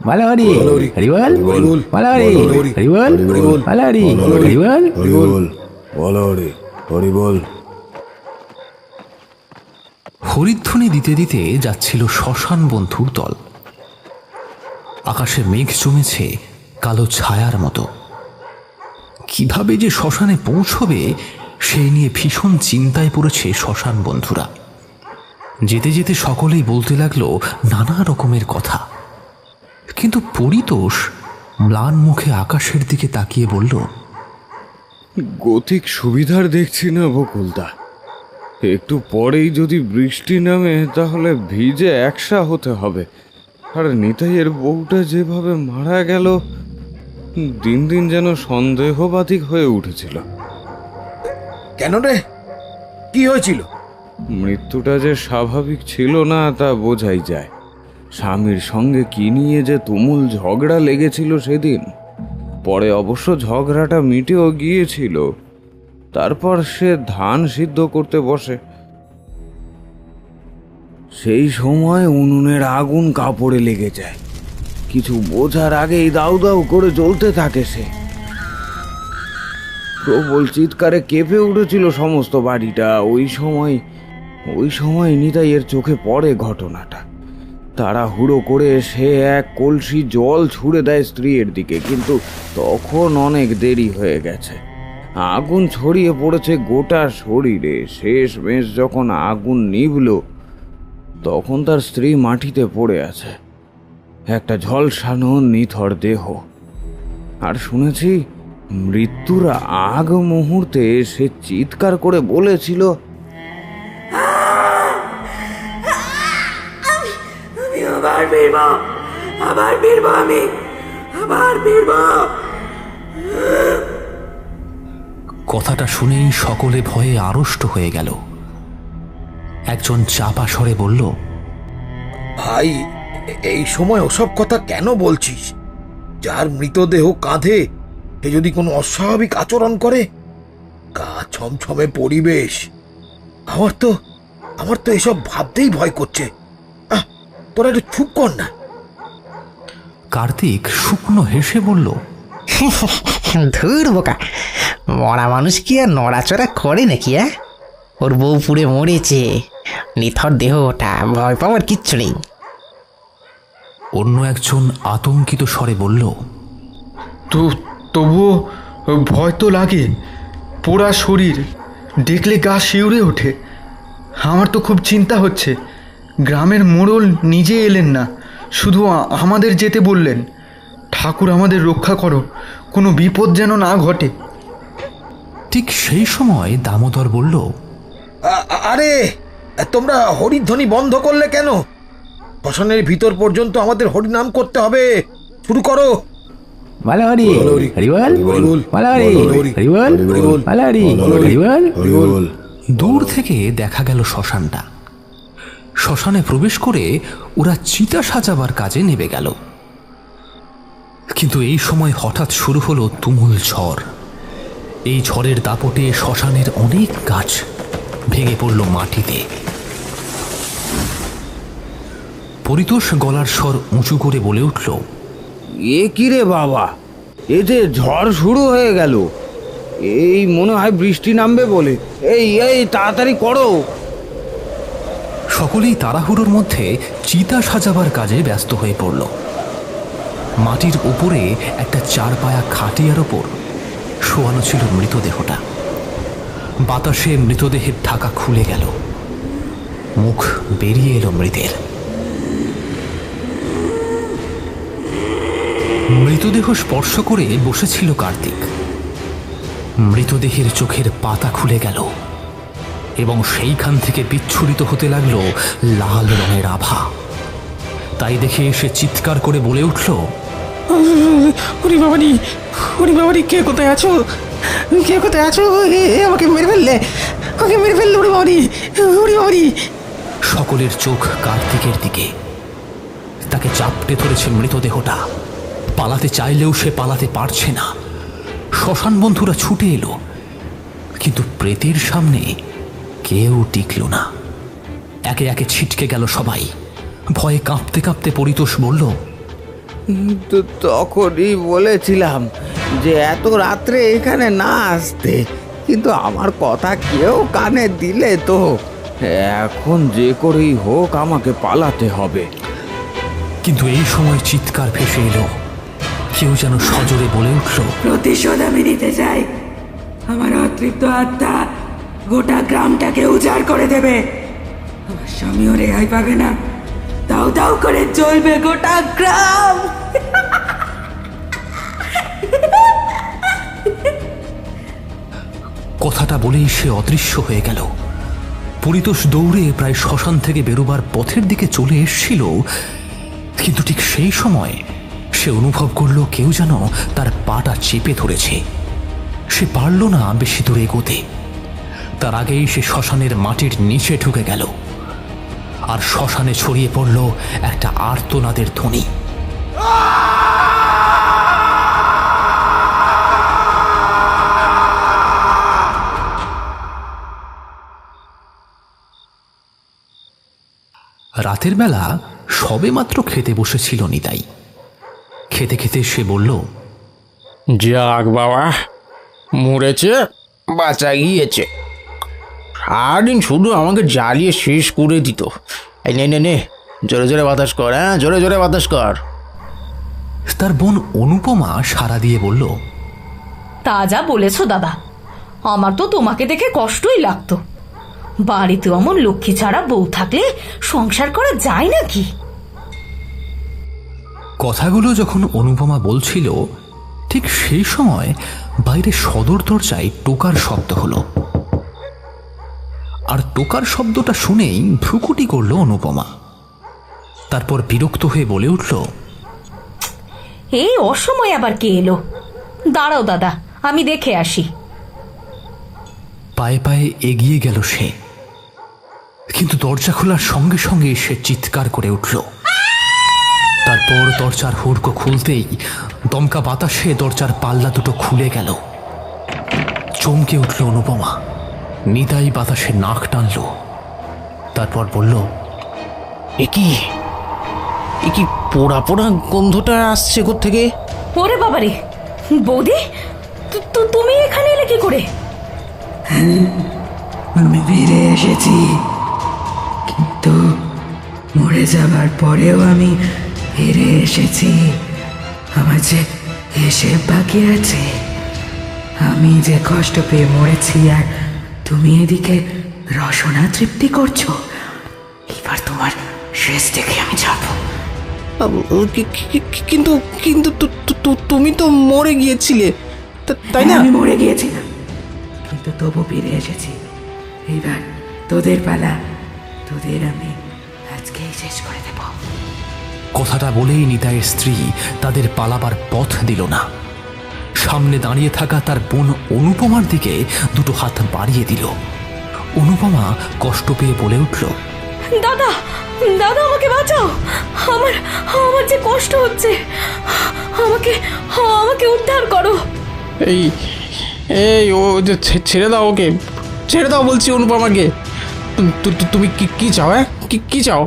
মালাহরি হরিবল মালাহরি হরিবল মালাহরি হরিবল মালাহরি হরিবল। হরিধ্বনি দিতে দিতে যাচ্ছিল শ্মশান বন্ধুর দল। আকাশে মেঘ জমেছে কালো ছায়ার মতো। কিভাবে যে শ্মশানে পৌঁছবে সেই নিয়ে ভীষণ চিন্তায় পড়েছে শ্মশান বন্ধুরা। যেতে যেতে সকলেই বলতে লাগলো নানা রকমের কথা। কিন্তু পরিতোষ ম্লান মুখে আকাশের দিকে তাকিয়ে বলল, গতিক সুবিধার দেখছি না বকুলদা। একটু পরেই যদি বৃষ্টি নামে তাহলে ভিজে একসা হতে হবে। আর নিতাইয়ের বউটা যেভাবে মারা গেল, দিন দিন যেন সন্দেহবাতিক হয়ে উঠেছিল। কেন রে, কি হয়েছিল? মৃত্যুটা যে স্বাভাবিক ছিল না তা বোঝাই যায়। স্বামীর সঙ্গে কি নিয়ে যে তুমুল ঝগড়া লেগেছিল সেদিন। পরে অবশ্য ঝগড়াটা মিটেও গিয়েছিল। তারপর সে ধান সিদ্ধ করতে বসে। সেই সময় উনুনের আগুন কাপড়ে লেগে যায়। কিছু বোঝার আগেই দাউ দাউ করে জ্বলতে থাকে সে। প্রবল চিৎকারে কেঁপে উঠেছিল সমস্ত বাড়িটা। ওই সময় নিতাইয়ের চোখে পড়ে ঘটনাটা। তাড়াহুড়ো করে সে এক কলসি জল ছুঁড়ে দেয় স্ত্রীর দিকে, কিন্তু তখন অনেক দেরি হয়ে গেছে। আগুন ছড়িয়ে পড়েছে গোটা শরীরে। শেষমেশ যখন আগুন নিভল, তখন তার স্ত্রী মাটিতে পড়ে আছে, একটা ঝলসানো নিথর দেহ। আর শুনেছি মৃত্যুর আগ মুহূর্তে সে চিৎকার করে বলেছিল, কথাটা শুনেই সকলে ভয়ে আড়ষ্ট হয়ে গেল। একজন চাপা স্বরে বলল, ভাই, এই সময় ওসব কথা কেন বলছিস? যার মৃতদেহ কাঁধে সে যদি কোনো অস্বাভাবিক আচরণ করে, গা ছমছমে পরিবেশ, আমার তো এসব ভাবতেই ভয় করছে। তোরা একটু চুপ কর না। কার্তিক শুকনো হেসে বলল, ধুর বোকা, মরা মানুষ কি আর নড়াচড়া করে নাকি? ওর বউ পুড়ে মরেছে, নিথর দেহ ওটা, ভয় পাওয়ার কিচ্ছু নেই। অন্য একজন আতঙ্কিত স্বরে বলল, তবুও ভয় তো লাগে। পোড়া শরীর দেখলে গা শিউরে ওঠে। আমার তো খুব চিন্তা হচ্ছে। গ্রামের মোড়ল নিজে এলেন না, শুধু আমাদের যেতে বললেন। ঠাকুর আমাদের রক্ষা করো, কোনো বিপদ যেন না ঘটে। ঠিক সেই সময় দামোদর বলল, আরে তোমরা হরিধ্বনি বন্ধ করলে কেন? শ্মশানের ভিতর পর্যন্ত আমাদের হরিনাম করতে হবে। শুরু করো। মালাহরি হরিবল মালাহরি হরিবল মালাহরি হরিবল। দূর থেকে দেখা গেল শ্মশানটা। শ্মশানে প্রবেশ করে ওরা চিতা সাজাবার কাজে নেমে গেল। কিন্তু এই সময় হঠাৎ শুরু হলো তুমুল ঝড়। এই ঝড়ের দাপটে শ্মশানের অনেক গাছ ভেঙে পড়ল মাটিতে। পরিতোষ গলার স্বর উঁচু করে বলে উঠল, এ কি রে বাবা, এ যে ঝড় শুরু হয়ে গেল। এই মনে হয় বৃষ্টি নামবে বলে। এই তাড়াতাড়ি করো। সকলেই তাড়াহুড়োর মধ্যে চিতা সাজাবার কাজে ব্যস্ত হয়ে পড়ল। মাটির উপরে একটা চারপায়া খাটিয়ার ওপর শোয়ানো ছিল মৃতদেহটা। বাতাসে মৃতদেহের ঢাকা খুলে গেল, মুখ বেরিয়ে এলো মৃতের। মৃতদেহ স্পর্শ করে বসেছিল কার্তিক। মৃতদেহের চোখের পাতা খুলে গেল এবং সেইখান থেকে বিচ্ছুরিত হতে লাগলো লাল রঙের আভা। তাই দেখে সে চিৎকার করে বলে উঠল, হরি বাবারি, কে কোথায় আছো? আমাকে মেরে ফেললে, হরি বাবারি। সকলের চোখ কার্তিকের দিকে। তাকে চাপটে ধরেছে মৃতদেহটা। পালাতে চাইলেও সে পালাতে পারছে না। শ্মশান বন্ধুরা ছুটে এলো, কিন্তু প্রেতের সামনে কেউ টিকল না। একে একে ছিটকে গেল সবাই। ভয়ে কাঁপতে কাঁপতে পরিতোষ বলল, তখনই বলেছিলাম যে এত রাত্রে এখানে না আসতে, কিন্তু আমার কথা কেউ কানে দিলে তো। এখন যে করেই হোক আমাকে পালাতে হবে। কিন্তু এই সময় চিৎকার ভেসে এলো। কেউ যেন সজোরে বলে উঠল, প্রতিশোধ আমি নিতে চাই। আমার অতৃপ্ত আত্মা গোটা গ্রামটাকে উজাড় করে দেবে। আমার স্বামীও রেহাই পাবে না, দাউ দাউ করে জ্বলবে গোটা গ্রাম। কথাটা বলেই সে অদৃশ্য হয়ে গেল। পরিতোষ দৌড়ে প্রায় শ্মশান থেকে বেরোবার পথের দিকে চলে এসেছিল, কিন্তু ঠিক সেই সময় সে অনুভব করল কেউ যেন তার পাটা চেপে ধরেছে। সে পারল না বেশি দূর এগোতে। তার আগেই সে শ্মশানের মাটির নিচে ঢুকে গেল, আর শ্মশানে ছড়িয়ে পড়ল একটা আর্তনাদের ধ্বনি। রাতের বেলা সবেমাত্র খেতে বসেছিল নিতাই। খেতে খেতে সে বলল, যাক বাবা, মরেছে, বাঁচা গিয়েছে। সারাদিন শুধু আমাকে জ্বালিয়ে শেষ করে দিত। এই নে নে নে, জোরে জোরে বাতাস কর, হ্যাঁ জোরে জোরে বাতাস কর। তার বোন অনুপমা সাড়া দিয়ে বলল, তা যা বলেছো দাদা, আমার তো তোমাকে দেখে কষ্টই লাগতো। বাড়িতে অমন লক্ষ্মী ছাড়া বউ থাকলে সংসার করা যায় নাকি? কথাগুলো যখন অনুপমা বলছিল, ঠিক সেই সময় বাইরে সদর দরজায় টোকার শব্দ হলো। আর টোকার শব্দটা শুনেই ভ্রুকুটি করল অনুপমা। তারপর বিরক্ত হয়ে বলে উঠল, এই অসময় আবার কে এলো? দাঁড়াও দাদা, আমি দেখে আসি। পায়ে পায়ে এগিয়ে গেল সে, কিন্তু দরজা খোলার সঙ্গে সঙ্গে সে চিৎকার করে উঠল। তারপর দরজার হুড়কো খুলতেই দমকা বাতাসে দরজার পাল্লা দুটো খুলে গেল। চমকে উঠল অনুপমা। নিতাই বাতাসে নাক টানল, তারপর বলল, এ কি পোড়া পোড়া গন্ধটা আসছে কোত্থেকে? ওরে বাবারে, বৌদি তুমি এখানে এলে কি করে? আমি ফিরে এসেছি, কিন্তু মরে যাবার পরেও আমি ফিরে এসেছি। আমার যে হিসেব বাকি আছে। আমি যে কষ্ট পেয়ে মরেছি, আর তুমি এদিকে রসনা তৃপ্তি করছো। এবার তোমার শেষ দেখে আমি যাবো। কিন্তু কিন্তু তুমি তো মরে গিয়েছিলে, তাই না? আমি মরে গিয়েছিলাম, কিন্তু তবু ফিরে এসেছি। এইবার তোদের পালা, তোদের আমি আজকেই শেষ করে দেব। কথাটা বলেই নিতাইয়ের স্ত্রী তাদের পালাবার পথ দিল না। সামনে দাঁড়িয়ে থাকা তার বোন অনুপমার দিকে দুটো হাত বাড়িয়ে দিল। অনুপমা কষ্ট পেয়ে বলে উঠল, দাদা দাদা, আমাকে বাঁচাও। আমার আমার যে কষ্ট হচ্ছে, আমাকে আমাকে উদ্ধার করো। এই এই ও যে ছেড়ে দাও, ওকে ছেড়ে দাও বলছি অনুপমাকে। তুমি কি চাও? হ্যাঁ কি চাও?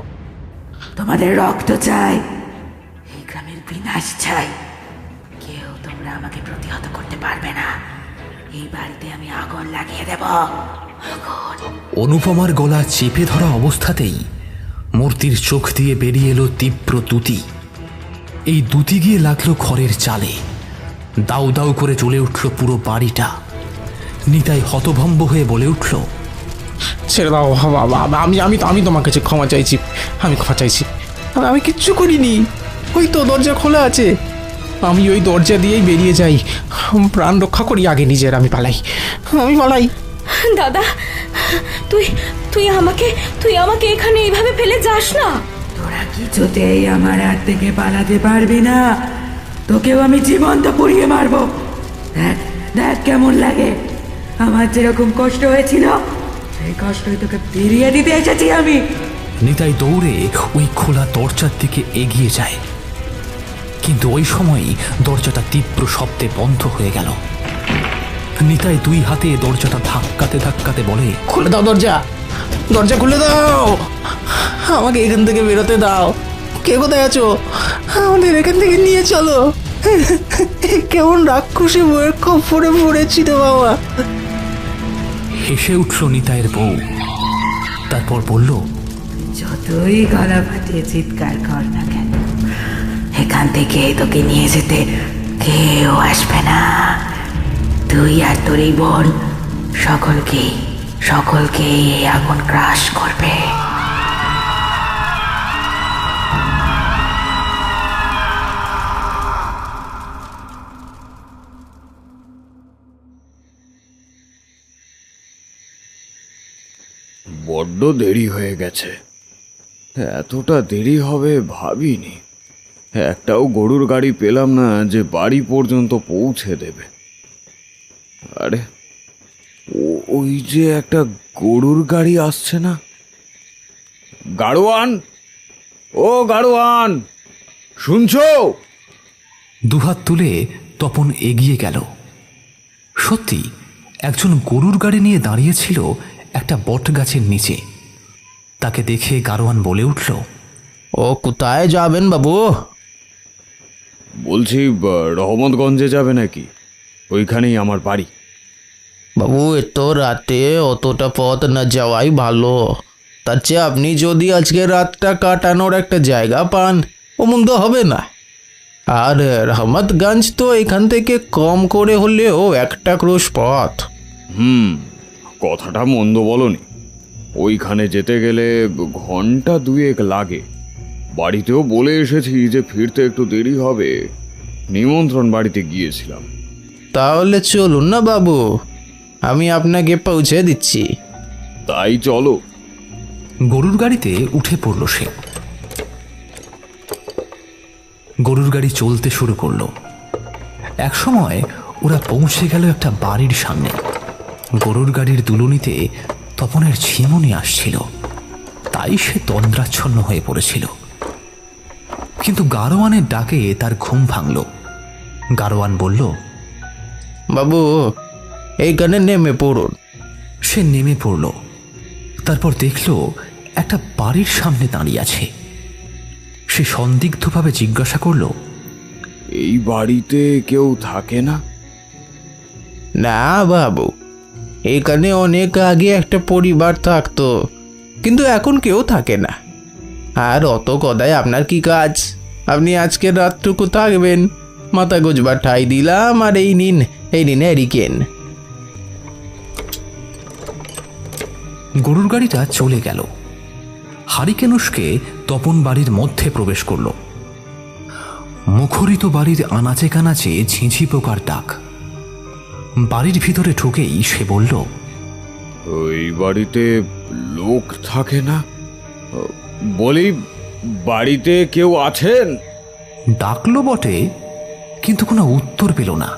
তোমাদের রক্ত চাই, এই গ্রামের বিনাশ চাই। কেউ তোমরা আমাকে প্রতিহত করতে পারবে না। এই বাড়িতে আমি আগুন লাগিয়ে দেব। অনুপমার গলা চেপে ধরা অবস্থাতেই মূর্তির চোখ দিয়ে বেরিয়ে এলো তীব্র দ্যুতি। এই দ্যুতি গিয়ে লাগলো খড়ের চালে। দাউ দাউ করে জ্বলে উঠল পুরো বাড়িটা। নিতাই হতভম্ব হয়ে বলে উঠল, ছেড়ে দাও, আমি তোমার কাছে ক্ষমা চাইছি। আমি ক্ষমা চাইছি। আমি কিচ্ছু করিনি। ওই তো দরজা খোলা আছে, আমি ওই দরজা দিয়েই বেরিয়ে যাই। প্রাণ রক্ষা করি আগে নিজের। আমি পালাই। দাদা, তুই আমাকে এখানে এইভাবে ফেলে যাস না। তোরা কিছুতেই আমার হাত থেকে পালাতে পারবি না। তোকেও আমি জীবন্ত পুড়িয়ে মারবো। দেখ দেখ কেমন লাগে। আমার যেরকম কষ্ট হয়েছিল, সেই কষ্টই তোকে ফিরিয়ে দিতে এসেছি আমি। নিতাই দৌড়ে ওই খোলা দরজার দিকে এগিয়ে যায়, কিন্তু ওই সময়ই দরজাটা তীব্র শব্দে বন্ধ হয়ে গেল। নিতাই দুই হাতে দরজাটা ধাক্কাতে ধাক্কাতে বলে, খুলে দাও দরজা, দরজা খুলে দাও, আমাকে এখান থেকে বেরোতে দাও। কে কোথায় আছো? আমাদের এখান থেকে নিয়ে চলো। কেমন রাক্ষসী বইয়ের খপ্পরে পড়েছি রে বাবা। হেসে উঠল নিতাইয়ের বউ। তারপর বলল, যতই গলা ফাটিয়ে চিৎকার কর না কেন, এখান থেকে তোকে নিয়ে যেতে কেউ আসবে না। তুই আর তোর এই বোন সকলকে এই আগুন গ্রাস করবে। বড্ড দেরি হয়ে গেছে, এতটা দেরি হবে ভাবিনি। একটাও গরুর গাড়ি পেলাম না যে বাড়ি পর্যন্ত পৌঁছে দেবে। আরে ওই যে একটা গরুর গাড়ি আসছে না? গাড়োয়ান, ও গাড়োয়ান, শুনছো? দুহাত তুলে তপন এগিয়ে গেল। সত্যি একজন গরুর গাড়ি নিয়ে দাঁড়িয়েছিল একটা বট গাছের নিচে। তাকে দেখে গাড়োয়ান বলে উঠল, ও কোথায় যাবেন বাবু? বলছি রহমতগঞ্জে যাবে নাকি? ওইখানেই আমার বাড়ি। বাবু এত রাতে অতটা পথ না যাওয়াই ভালো। তার চেয়ে আপনি যদি আজকে রাতটা কাটানোর একটা জায়গা পান, ও মন্দ হবে না। আর রহমতগঞ্জ তো এখান থেকে কম করে হলেও একটা ক্রোশ পথ। কথাটা মন্দ বলনি। ওইখানে যেতে গেলে ঘন্টা 2 লাগে। বাড়িতেও বলে এসেছি যে ফিরতে একটু দেরি হবে। নিমন্ত্রণ বাড়িতে গিয়েছিলাম। তাহলে চলুন না বাবু, আমি আপনাকে পৌঁছে দিচ্ছি। তাই চলো। গরুর গাড়িতে উঠে পড়ল সে। গরুর গাড়ি চলতে শুরু করলো। একসময় ওরা পৌঁছে গেল একটা বাড়ির সামনে। গরুর গাড়ির দুলুনিতে তপনের ঝিমুনি আসছিল, তাই সে তন্দ্রাচ্ছন্ন হয়ে পড়েছিল। কিন্তু গাড়োয়ানের ডাকে তার ঘুম ভাঙল। গাড়োয়ান বলল, বাবু এইখানে নেমে পড়ুন। সে নেমে পড়ল। তারপর দেখল একটা বাড়ির সামনে দাঁড়িয়ে আছে। সে সন্দিগ্ধভাবে জিজ্ঞাসা করল, এই বাড়িতে কেউ থাকে না? না বাবু, এখানে অনেক আগে একটা পরিবার থাকতো, কিন্তু এখন কেউ থাকে না। আর অত কথায় আপনার কি কাজ? আপনি আজকের রাতটুকু থাকবেন, মাথা গোজবার ঠাই দিলাম। আর এই নিন হ্যারিকেন। গরুর গাড়িটা চলে গেল। হারিকেনুসকে তপন বাড়ির মধ্যে প্রবেশ করল। মুখরিত বাড়ির আনাচে কানাচে ঝিঁঝি পোকার ডাক। বাড়ির ভিতরে ঢুকেই সে বলল, ওই বাড়িতে লোক থাকে না? বলি, বাড়িতে কেউ আছেন? ডাকলো বটে, কিন্তু কোনো উত্তর পেল না।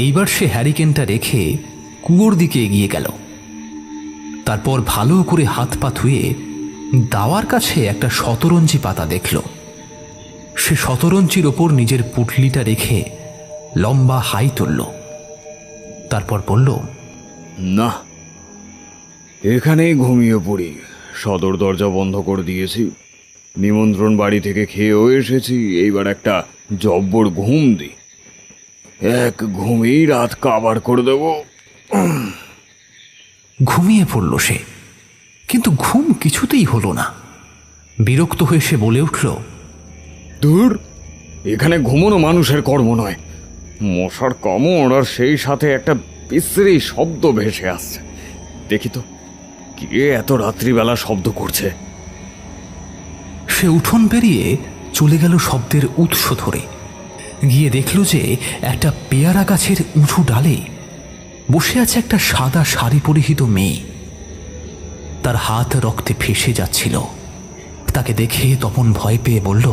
এইবার সে হ্যারিকেনটা রেখে কুয়োর দিকে এগিয়ে গেল। তারপর ভালো করে হাত পা ধুয়ে দাওয়ার কাছে একটা শতরঞ্জি পাতা দেখল। সে শতরঞ্জির ওপর নিজের পুটলিটা রেখে লম্বা হাই তুলল। তারপর বলল, না, এখানেই ঘুমিয়ে পড়ি। সদর দরজা বন্ধ করে দিয়েছি। নিমন্ত্রণ বাড়ি থেকে খেয়েও এসেছি। এইবার একটা জব্বর ঘুম দিই। এক ঘুমেই রাত কাবার করে দেব। ঘুমিয়ে পড়ল সে, কিন্তু ঘুম কিছুতেই হলো না। বিরক্ত হয়ে সে বলে উঠল, দূর, এখানে ঘুমোনো মানুষের কর্ম নয়। মশার কামড়, আর সেই সাথে একটা বিশ্রী শব্দ ভেসে আসছে। দেখি তো কে এত রাত্রিবেলা শব্দ করছে। সে উঠোন পেরিয়ে চলে গেল শব্দের উৎস ধরে। গিয়ে দেখল যে একটা পেয়ারা গাছের উঁচু ডালে বসে আছে একটা সাদা শাড়ি পরিহিত মেয়ে। তার হাত রক্তে ফেসে যাচ্ছিল। তাকে দেখে তপন ভয় পেয়ে বলল,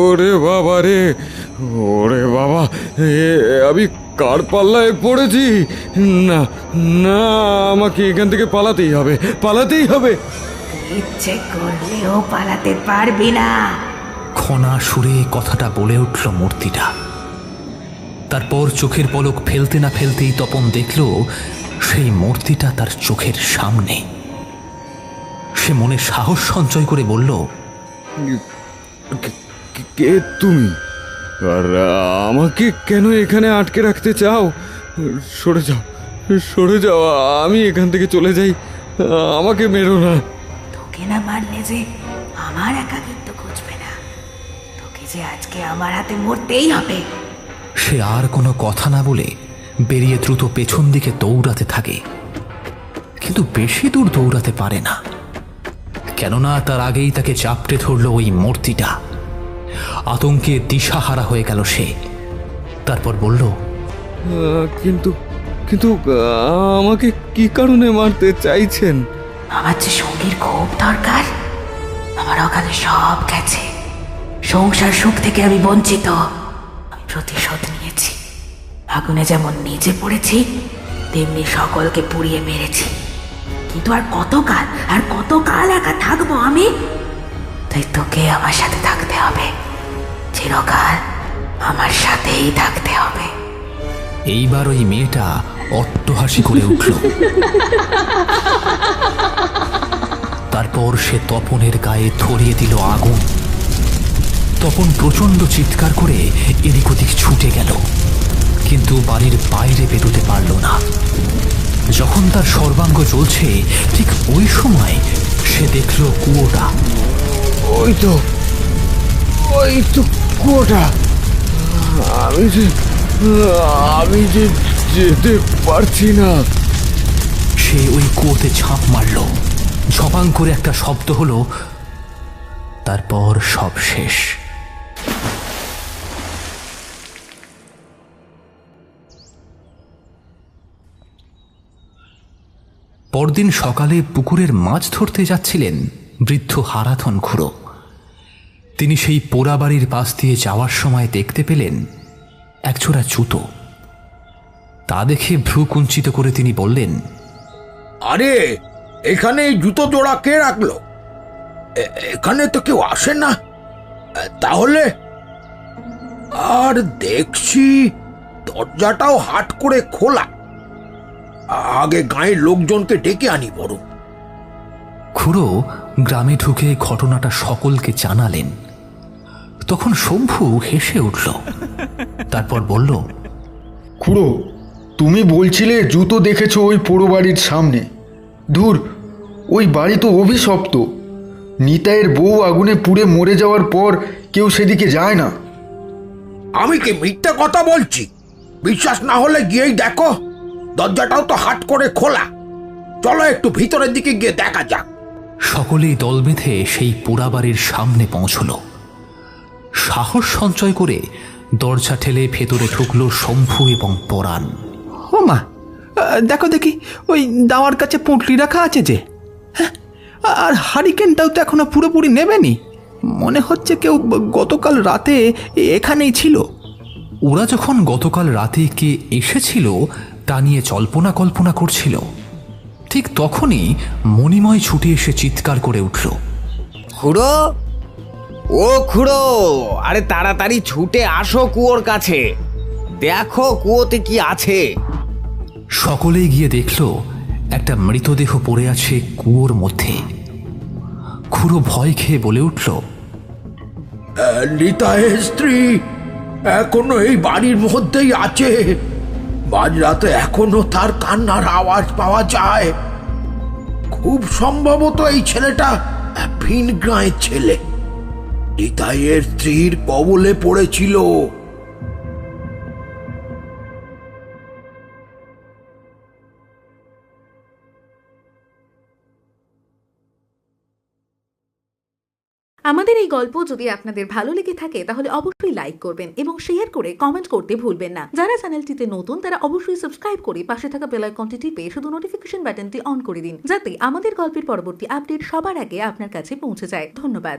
ওরে বাবা রে, ওরে বাবা, আমি কার পাল্লায় পড়েছি? না না, আমাকে এখান থেকে পালাতেই হবে, পালাতেই হবে। ইচ্ছে করলেও পালাতে পারবি না। খনা সুরে কথাটা বলে উঠল মূর্তিটা। তারপর চোখের পলক ফেলতে না ফেলতেই তপন দেখল সেই মূর্তিটা তার চোখের সামনে। সে মনে সাহস সঞ্চয় করে বলল, কে তুমি? আর আমাকে কেন এখানে আটকে রাখতে চাও? সরে যাও, সরে যাও, আমি এখান থেকে চলে যাই। আমাকে মেরো না। তোকে না মারলে যে আমার একাকিত্ব ঘুচবে না, তোকে যে আজকে আমার হাতে মরতেই হবে। সে আর কোনো কথা না বলে বেরিয়ে দ্রুত পেছন দিকে দৌড়াতে থাকে, কিন্তু বেশি দূর দৌড়াতে পারে না, কেননা তার আগেই তাকে চাপটে ধরল ওই মূর্তিটা। আতঙ্কে দিশাহারা হয়ে গেল সে। তারপর বলল, কিন্তু কিন্তু আমাকে কি কারণে মারতে চাইছেন? আমার যে সঙ্গীর খুব দরকার। আমার অকালে সব গেছে, সংসার সুখ থেকে আমি বঞ্চিত। আমি প্রতিশোধ নিয়েছি। আগুনে যেমন নিজে পড়েছি, তেমনি সকলকে পুড়িয়ে মেরেছি। কিন্তু আর কতকাল একা থাকবো আমি? তাই তোকে আমার সাথে থাকতে হবে, চিরকাল আমার সাথেই থাকতে হবে। এইবার ওই মেয়েটা অট্টহাসি করে উঠল। তারপর সে তপনের গায়ে ধরিয়ে দিল আগুন। তপন প্রচন্ড চিৎকার করে এদিক ওদিক ছুটে গেল, কিন্তু বাড়ির বাইরে বেরোতে পারল না। যখন তার সর্বাঙ্গ জ্বলছে, ঠিক ওই সময় সে দেখল কুয়োটা। ওই তো কুয়োটা। আমি যে যেতে পারছি না। সে ওই কুয়োতে ঝাঁপ মারল। ঝপাং করে একটা শব্দ হলো, তারপর সব শেষ। পরদিন সকালে পুকুরের মাছ ধরতে যাচ্ছিলেন বৃদ্ধ হারাধন খুড়ো। তিনি সেই পোড়া বাড়ির পাশ দিয়ে যাওয়ার সময় দেখতে পেলেন একজোড়া জুতো। তা দেখে ভ্রু কুঞ্চিত করে তিনি বললেন, আরে, এখানে এই জুতো জোড়া কে রাখলো? এখানে তো কেউ আসে না। তাহলে আর দেখছি দরজাটাও হাট করে খোলা। আগে গাঁয়ের লোকজনকে ডেকে আনি বড়। খুড়ো গ্রামে ঢুকে ঘটনাটা সকলকে জানালেন। তখন শম্ভু হেসে উঠল। তারপর বলল, খুড়ো, তুমি বলছিলে জুতো দেখেছো ওই পোড়ো বাড়ির সামনে। ধুর, ওই বাড়ি তো অভিশপ্ত। নিতাইয়ের বউ আগুনে পুড়ে মরে যাওয়ার পর কেউ সেদিকে যায় না। আমি কি মিথ্যে কথা বলছি? বিশ্বাস না হলে গিয়েই দেখো, দরজাটাও তো হাট করে খোলা। চলো একটু ভিতরের দিকে গিয়ে দেখা যাক। সকলেই দল বেঁধে সেই পোড়াবাড়ির সামনে পৌঁছল। সাহস সঞ্চয় করে দরজা ঠেলে ভেতরে ঢুকল শম্ভু এবং পরাণ। ও মা, দেখো দেখি, ওই দাওয়ার কাছে পুঁটলি রাখা আছে যে। হ্যাঁ, আর হারিকেনটাও তো এখনো পুরোপুরি নেবেনি। মনে হচ্ছে কেউ গতকাল রাতে এখানেই ছিল। ওরা যখন গতকাল রাতে কে এসেছিল তা নিয়ে জল্পনা কল্পনা করছিল, ঠিক তখনই মণিময় ছুটে এসে চিৎকার করে উঠল, খুড়ো, ও খুড়ো, আরে তাড়াতাড়ি ছুটে আসো কুয়োর কাছে। দেখো কুয়োতে কি আছে। সকলেই গিয়ে দেখল একটা মৃতদেহ পড়ে আছে কুয়োর মধ্যে। খুড়ো ভয় খেয়ে বলে উঠল, নিতাইয়ের স্ত্রী এখনো এই বাড়ির মধ্যেই আছে। মাঝরাতে এখনো তার কান্নার আওয়াজ পাওয়া যায়। খুব সম্ভবত এই ছেলেটা ভিন গ্রামের ছেলে। নিতাইয়ের স্ত্রীর কবলে পড়েছিল। আমাদের এই গল্প যদি আপনাদের ভালো লেগে থাকে তাহলে অবশ্যই লাইক করবেন এবং শেয়ার করে কমেন্ট করতে ভুলবেন না। যারা চ্যানেলটিতে নতুন তারা অবশ্যই সাবস্ক্রাইব করে পাশে থাকা বেল আইকনটি টিপে শুধু নোটিফিকেশন বাটনটি অন করে দিন, যাতে আমাদের গল্পের পরবর্তী আপডেট সবার আগে আপনার কাছে পৌঁছে যায়। ধন্যবাদ।